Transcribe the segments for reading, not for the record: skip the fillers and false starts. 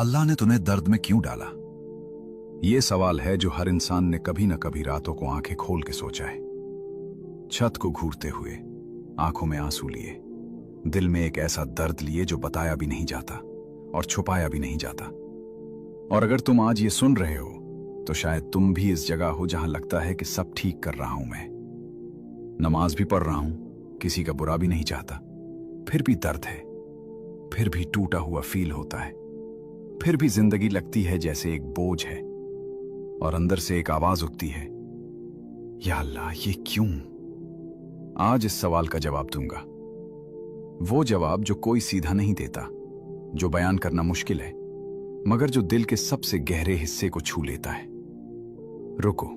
अल्लाह ने तुम्हें दर्द में क्यों डाला? ये सवाल है जो हर इंसान ने कभी न कभी रातों को आंखें खोल के सोचा है। छत को घूरते हुए, आंखों में आंसू लिए, दिल में एक ऐसा दर्द लिए जो बताया भी नहीं जाता और छुपाया भी नहीं जाता। और अगर तुम आज ये सुन रहे हो तो शायद तुम भी इस जगह हो जहां लगता है कि सब ठीक कर रहा हूं मैं, नमाज भी पढ़ रहा हूं, किसी का बुरा भी नहीं चाहता, फिर भी दर्द है, फिर भी टूटा हुआ फील होता है, फिर भी जिंदगी लगती है जैसे एक बोझ है, और अंदर से एक आवाज उठती है, या अल्लाह ये क्यों? आज इस सवाल का जवाब दूंगा, वो जवाब जो कोई सीधा नहीं देता, जो बयान करना मुश्किल है, मगर जो दिल के सबसे गहरे हिस्से को छू लेता है। रुको,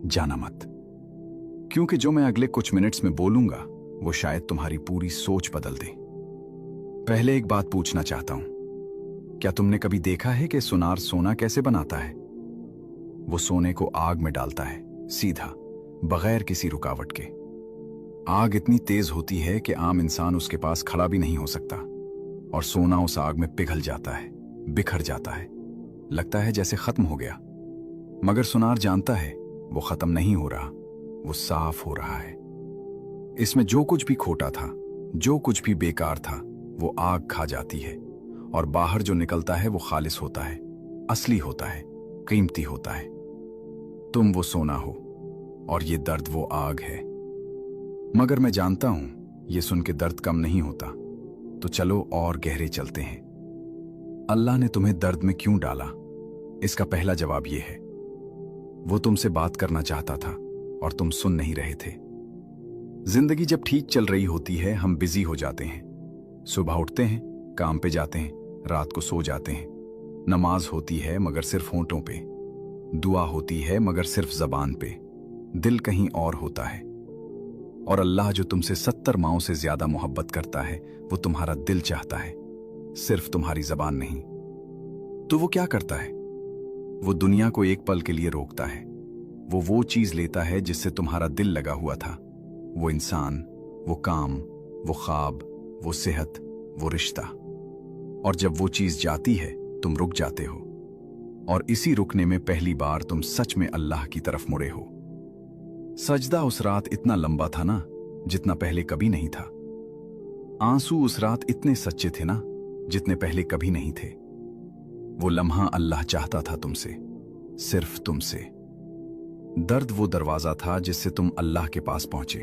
जाना मत, क्योंकि जो मैं अगले कुछ मिनट्स में बोलूंगा वो शायद तुम्हारी पूरी सोच बदल दे। पहले एक बात पूछना चाहता हूं, क्या तुमने कभी देखा है कि सुनार सोना कैसे बनाता है? वो सोने को आग में डालता है, सीधा, बगैर किसी रुकावट के। आग इतनी तेज होती है कि आम इंसान उसके पास खड़ा भी नहीं हो सकता, और सोना उस आग में पिघल जाता है, बिखर जाता है, लगता है जैसे खत्म हो गया। मगर सुनार जानता है वो खत्म नहीं हो रहा, वो साफ हो रहा है। इसमें जो कुछ भी खोटा था, जो कुछ भी बेकार था, वो आग खा जाती है, और बाहर जो निकलता है वो खालिस होता है, असली होता है, कीमती होता है। तुम वो सोना हो और ये दर्द वो आग है। मगर मैं जानता हूं ये सुन के दर्द कम नहीं होता, तो चलो और गहरे चलते हैं। अल्लाह ने तुम्हें दर्द में क्यों डाला? इसका पहला जवाब यह है, वो तुमसे बात करना चाहता था और तुम सुन नहीं रहे थे। जिंदगी जब ठीक चल रही होती है हम बिजी हो जाते हैं, सुबह उठते हैं, काम पे जाते हैं, रात को सो जाते हैं। नमाज होती है मगर सिर्फ होंठों पे, दुआ होती है मगर सिर्फ जबान पे, दिल कहीं और होता है। और अल्लाह जो तुमसे 70 माओं से ज्यादा मोहब्बत करता है, वो तुम्हारा दिल चाहता है, सिर्फ तुम्हारी जबान नहीं। तो वो क्या करता है? वो दुनिया को एक पल के लिए रोकता है। वो चीज लेता है जिससे तुम्हारा दिल लगा हुआ था, वो इंसान, वो काम, वो ख्वाब, वो सेहत, वो रिश्ता। और जब वो चीज जाती है तुम रुक जाते हो, और इसी रुकने में पहली बार तुम सच में अल्लाह की तरफ मुड़े हो। सजदा उस रात इतना लंबा था ना, जितना पहले कभी नहीं था। आंसू उस रात इतने सच्चे थे ना, जितने पहले कभी नहीं थे। वो लम्हा अल्लाह चाहता था तुमसे, सिर्फ तुमसे। दर्द वो दरवाजा था जिससे तुम अल्लाह के पास पहुंचे।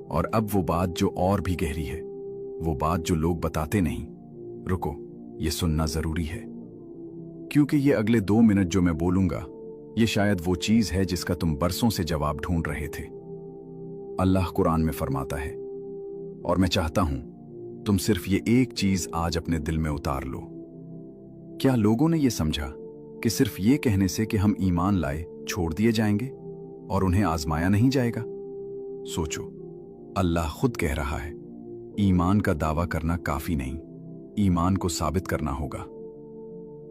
और अब वो बात जो और भी गहरी है, वो बात जो लोग बताते नहीं। रुको, ये सुनना जरूरी है, क्योंकि ये अगले 2 मिनट जो मैं बोलूंगा, ये शायद वो चीज है जिसका तुम बरसों से जवाब ढूंढ रहे थे। अल्लाह कुरान में फरमाता है, और मैं चाहता हूं तुम सिर्फ ये एक चीज आज अपने दिल में उतार लो। क्या लोगों ने ये समझा कि सिर्फ ये कहने से कि हम ईमान लाए छोड़ दिए जाएंगे और उन्हें आजमाया नहीं जाएगा? सोचो, अल्लाह खुद कह रहा है, ईमान का दावा करना काफी नहीं, ईमान को साबित करना होगा।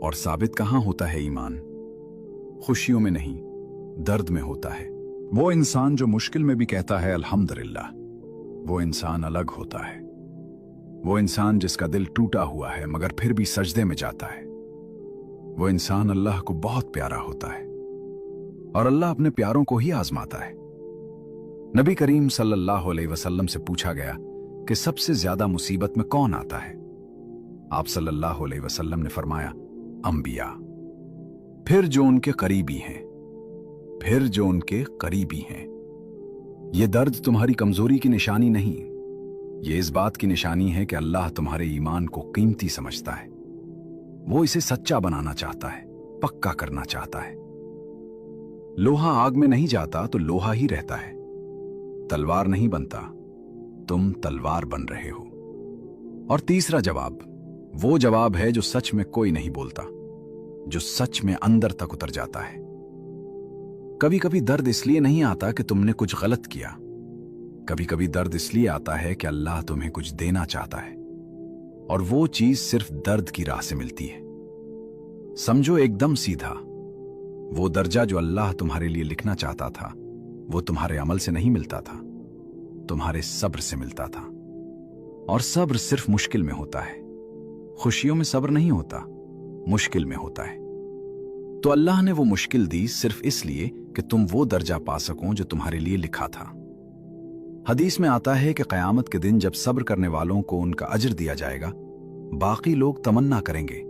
और साबित कहां होता है ईमान? खुशियों में नहीं, दर्द में होता है। वो इंसान जो मुश्किल में भी कहता है अल्हम्दुलिल्लाह, वो इंसान अलग होता है। वो इंसान जिसका दिल टूटा हुआ है मगर फिर भी सजदे में जाता है। वो इंसान अल्लाह को बहुत प्यारा होता है, और अल्लाह अपने प्यारों को ही आजमाता है। नबी करीम सल्लल्लाहु अलैहि वसल्लम से पूछा गया कि सबसे ज्यादा मुसीबत में कौन आता है? आप सल्लल्लाहु अलैहि वसल्लम ने फरमाया, अंबिया, फिर जो उनके करीबी हैं, फिर जो उनके करीबी हैं। ये दर्द तुम्हारी कमजोरी की निशानी नहीं, ये इस बात की निशानी है कि अल्लाह तुम्हारे ईमान को कीमती समझता है। वो इसे सच्चा बनाना चाहता है, पक्का करना चाहता है। लोहा आग में नहीं जाता तो लोहा ही रहता है। तलवार नहीं बनता, तुम तलवार बन रहे हो। और तीसरा जवाब, वो जवाब है जो सच में कोई नहीं बोलता, जो सच में अंदर तक उतर जाता है। कभी कभी दर्द इसलिए नहीं आता कि तुमने कुछ गलत किया, कभी कभी दर्द इसलिए आता है कि अल्लाह तुम्हें कुछ देना चाहता है, और वो चीज सिर्फ दर्द की राह से मिलती है। समझो एकदम सीधा, वो दर्जा जो अल्लाह तुम्हारे लिए लिखना चाहता था, वो तुम्हारे अमल से नहीं मिलता था, तुम्हारे सब्र से मिलता था। और सब्र सिर्फ मुश्किल में होता है, खुशियों में सब्र नहीं होता। मुश्किल में होता है। तो अल्लाह ने वो मुश्किल दी सिर्फ इसलिए कि तुम वो दर्जा पा सको जो तुम्हारे लिए लिखा था। हदीस में आता है कि क़यामत के दिन जब सब्र करने वालों को उनका अजर दिया जाएगा, बाकी लोग तमन्ना करेंगे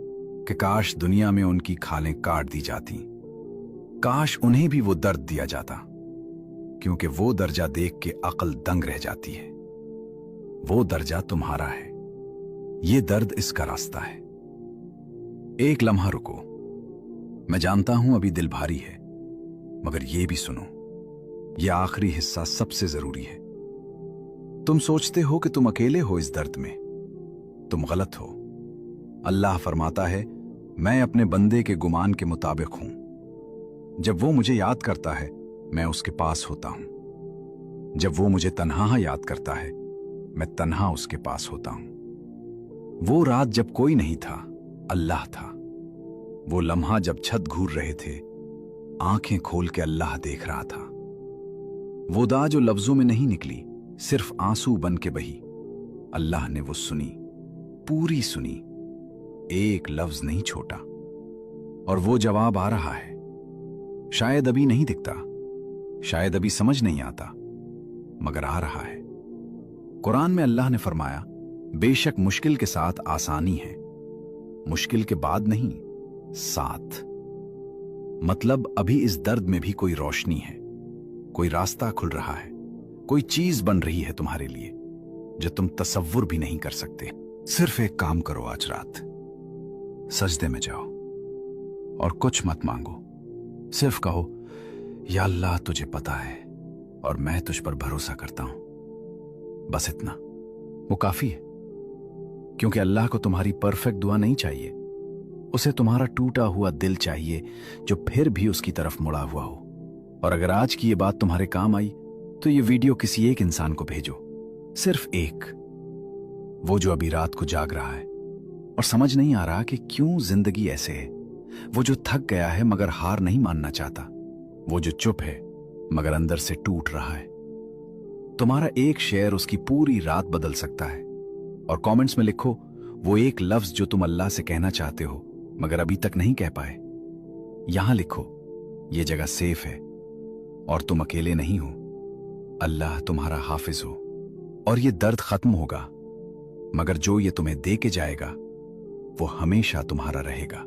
कि काश दुनिया में उनकी खालें काट दी जाती, काश उन्हें भी वो दर्द दिया जाता, क्योंकि वो दर्जा देख के अक्ल दंग रह जाती है। वो दर्जा तुम्हारा है, ये दर्द इसका रास्ता है। एक लम्हा रुको, मैं जानता हूं अभी दिल भारी है, मगर ये भी सुनो, ये आखिरी हिस्सा सबसे जरूरी है। तुम सोचते हो कि तुम अकेले हो इस दर्द में, तुम गलत हो। अल्लाह फरमाता है, मैं अपने बंदे के गुमान के मुताबिक हूं। जब वो मुझे याद करता है, मैं उसके पास होता हूं। जब वो मुझे तन्हा याद करता है, मैं तन्हा उसके पास होता हूं। वो रात जब कोई नहीं था, अल्लाह था। वो लम्हा जब छत घूर रहे थे, आंखें खोल के अल्लाह देख रहा था। वो दा जो लफ्जों में नहीं निकली, सिर्फ आंसू बन के बही, अल्लाह ने वो सुनी, पूरी सुनी, एक लफ्ज नहीं छोटा। और वो जवाब आ रहा है, शायद अभी नहीं दिखता, शायद अभी समझ नहीं आता, मगर आ रहा है। कुरान में अल्लाह ने फरमाया, बेशक मुश्किल के साथ आसानी है, मुश्किल के बाद नहीं, साथ। मतलब अभी इस दर्द में भी कोई रोशनी है, कोई रास्ता खुल रहा है, कोई चीज बन रही है तुम्हारे लिए जो तुम तसव्वुर भी नहीं कर सकते। सिर्फ एक काम करो, आज रात सजदे में जाओ और कुछ मत मांगो, सिर्फ कहो, या अल्लाह तुझे पता है और मैं तुझ पर भरोसा करता हूं। बस इतना, वो काफी है, क्योंकि अल्लाह को तुम्हारी परफेक्ट दुआ नहीं चाहिए, उसे तुम्हारा टूटा हुआ दिल चाहिए जो फिर भी उसकी तरफ मुड़ा हुआ हो। और अगर आज की ये बात तुम्हारे काम आई तो ये वीडियो किसी एक इंसान को भेजो, सिर्फ एक, वो जो अभी रात को जाग रहा है और समझ नहीं आ रहा कि क्यों जिंदगी ऐसे है, वो जो थक गया है मगर हार नहीं मानना चाहता, वो जो चुप है मगर अंदर से टूट रहा है। तुम्हारा एक शेयर उसकी पूरी रात बदल सकता है। और कमेंट्स में लिखो वो एक लफ्ज जो तुम अल्लाह से कहना चाहते हो मगर अभी तक नहीं कह पाए। यहां लिखो, ये जगह सेफ है और तुम अकेले नहीं हो, अल्लाह तुम्हारा हाफिज हो। और ये दर्द खत्म होगा, मगर जो ये तुम्हें दे के जाएगा वो हमेशा तुम्हारा रहेगा।